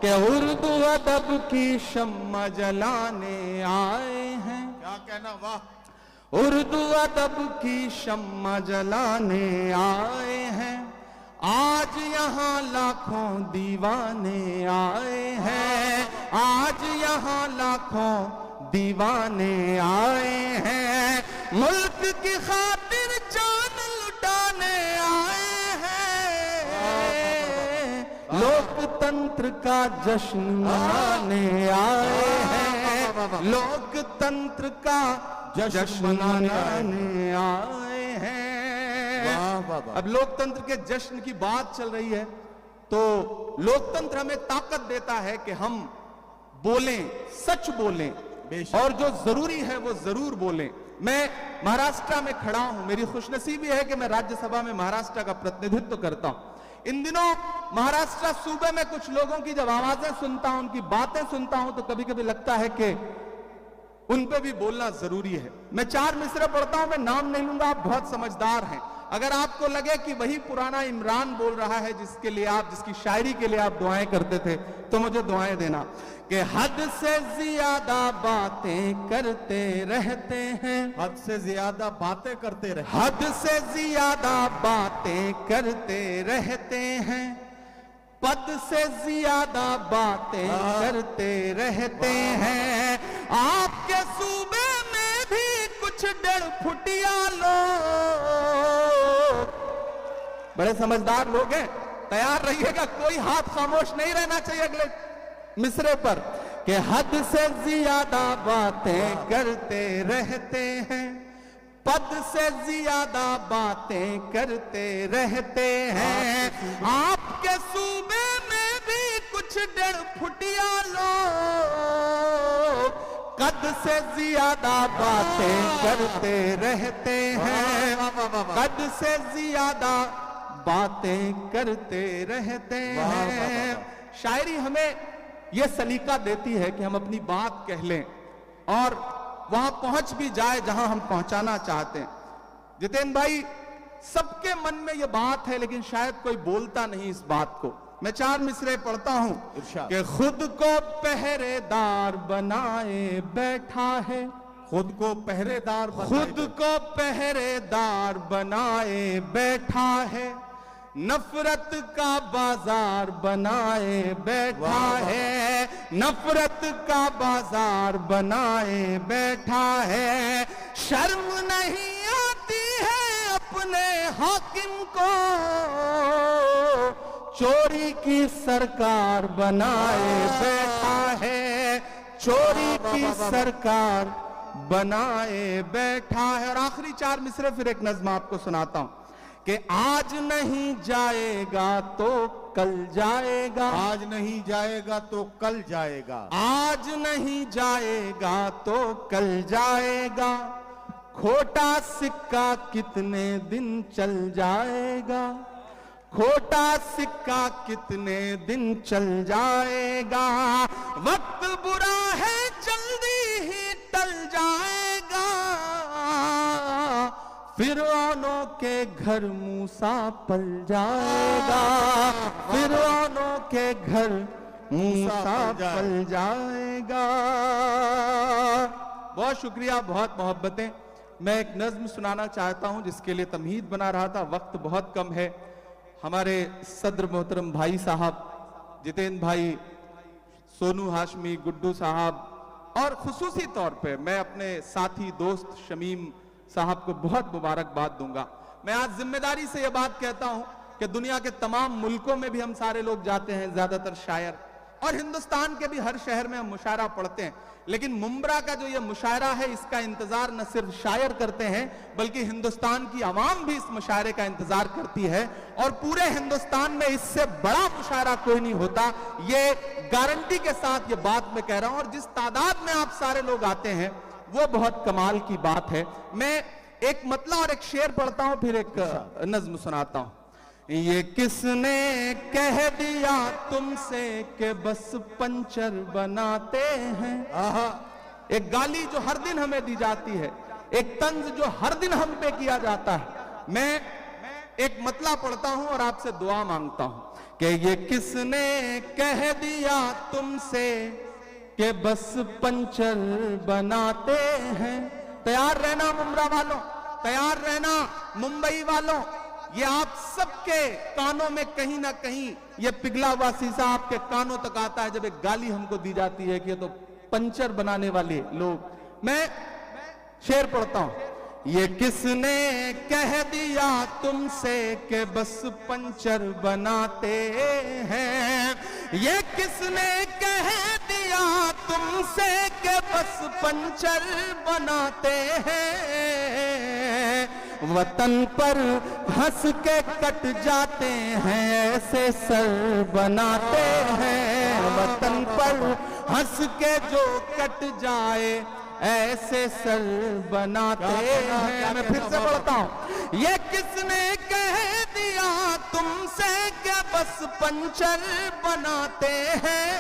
कि उर्दू अदब की शम्मा जलाने आए हैं। क्या कहना, वाह। उर्दू अदब की शम्मा जलाने आए हैं, आज यहाँ लाखों दीवाने आए हैं, आज यहाँ लाखों दीवाने आए हैं, मुल्क की खातिर जान लुटाने आए हैं, लोकतंत्र का जश्न मनाने आए हैं, लोकतंत्र का जश्न मनाने आए हैं। अब लोकतंत्र के जश्न की बात चल रही है तो लोकतंत्र हमें ताकत देता है कि हम बोलें, सच बोलें और जो जरूरी है वो जरूर बोलें। मैं महाराष्ट्र में खड़ा हूं, मेरी खुशनसीबी है कि मैं राज्यसभा में महाराष्ट्र का प्रतिनिधित्व करता हूं। इन दिनों महाराष्ट्र सूबे में कुछ लोगों की जब आवाजें सुनता हूं, उनकी बातें सुनता हूं, तो कभी कभी लगता है कि उन पे भी बोलना जरूरी है। मैं 4 मिसरे पढ़ता हूं, मैं नाम नहीं लूंगा, आप बहुत समझदार हैं। अगर आपको लगे कि वही पुराना इमरान बोल रहा है जिसके लिए आप, जिसकी शायरी के लिए आप दुआएं करते थे, तो मुझे दुआएं देना कि हद से ज्यादा बातें करते रहते हैं, हद से ज्यादा बातें करते रहे, हद से ज्यादा बातें करते रहते हैं, पद से ज्यादा बातें करते रहते हैं, आपके सूबे में भी कुछ 1.5 फुटिया लोग, बड़े समझदार लोग हैं, तैयार रहिएगा, कोई हाथ खामोश नहीं रहना चाहिए अगले मिसरे पर, कि हद से ज्यादा बातें करते रहते हैं, पद से ज्यादा बातें करते रहते हैं, आपके सूबे में भी कुछ 1.5 फुटिया लोग कद से ज्यादा बातें करते रहते हैं, कद से ज्यादा बातें करते रहते हैं। शायरी हमें यह सलीका देती है कि हम अपनी बात कह लें और वहां पहुंच भी जाए जहां हम पहुंचाना चाहते हैं। जितेंद्र भाई, सबके मन में यह बात है लेकिन शायद कोई बोलता नहीं इस बात को। मैं 4 मिसरे पढ़ता हूं कि खुद को पहरेदार बनाए बैठा है, खुद को पहरेदार, खुद को पहरेदार बनाए बैठा है, नफरत का बाजार बनाए बैठा है, नफरत का बाजार बनाए बैठा है, शर्म नहीं आती है अपने हाकिम को, चोरी की सरकार बनाए बैठा है, चोरी की सरकार बनाए बैठा है। और आखिरी 4 मिसरे फिर एक नज्म आपको सुनाता हूं कि आज नहीं जाएगा तो कल जाएगा, आज नहीं जाएगा तो कल जाएगा, आज नहीं जाएगा तो कल जाएगा, खोटा सिक्का कितने दिन चल जाएगा, खोटा सिक्का कितने दिन चल जाएगा, वक्त बुरा है जल्दी ही टल जाएगा, फिरौनों के घर मूसा पल जाएगा, फिरौनों के घर मूसा पल जाएगा। बहुत शुक्रिया, बहुत मोहब्बतें। मैं एक नज्म सुनाना चाहता हूं जिसके लिए तमहीद बना रहा था, वक्त बहुत कम है। हमारे सदर मोहतरम भाई साहब जितेंद्र भाई, सोनू हाशमी, गुड्डू साहब और खुसूसी तौर पे मैं अपने साथी दोस्त शमीम साहब को बहुत मुबारकबाद दूंगा। मैं आज जिम्मेदारी से यह बात कहता हूं कि दुनिया के तमाम मुल्कों में भी हम सारे लोग जाते हैं, ज्यादातर शायर, और हिंदुस्तान के भी हर शहर में हम मुशायरा पढ़ते हैं, लेकिन मुंब्रा का जो ये मुशायरा है इसका इंतजार न सिर्फ शायर करते हैं बल्कि हिंदुस्तान की आवाम भी इस मुशायरे का इंतजार करती है, और पूरे हिंदुस्तान में इससे बड़ा मुशायरा कोई नहीं होता, ये गारंटी के साथ ये बात मैं कह रहा हूं। और जिस तादाद में आप सारे लोग आते हैं वो बहुत कमाल की बात है। मैं एक मतला और एक शेर पढ़ता हूं, फिर एक नज्म सुनाता हूं। ये किसने कह दिया तुमसे कि बस पंचर बनाते हैं, एक गाली जो हर दिन हमें दी जाती है, एक तंज जो हर दिन हम पे किया जाता है। मैं एक मतला पढ़ता हूं और आपसे दुआ मांगता हूं कि ये किसने कह दिया तुमसे कि बस पंचर बनाते हैं। तैयार रहना मुंब्रा वालों, तैयार रहना मुंबई वालों। ये आप सबके कानों में कहीं ना कहीं ये पिघला हुआ शीशा आपके कानों तक आता है जब एक गाली हमको दी जाती है कि ये तो पंचर बनाने वाले लोग। मैं शेर पढ़ता हूं। ये किसने कह दिया तुमसे कि बस पंचर बनाते हैं। ये किसने कह दिया तुमसे कि बस पंचर बनाते हैं। वतन पर हंस के कट जाते हैं ऐसे सर बनाते हैं। वतन पर हंस के जो कट जाए ऐसे सर बनाते हैं। मैं फिर से बोलता हूं। ये किसने कह दिया तुमसे क्या बस पंचर बनाते हैं।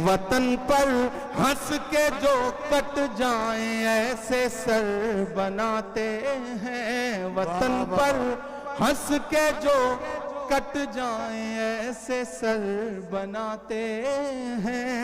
वतन पर हंस के जो कट जाए ऐसे सर बनाते हैं। वतन पर हंस के जो कट जाए ऐसे सर बनाते हैं।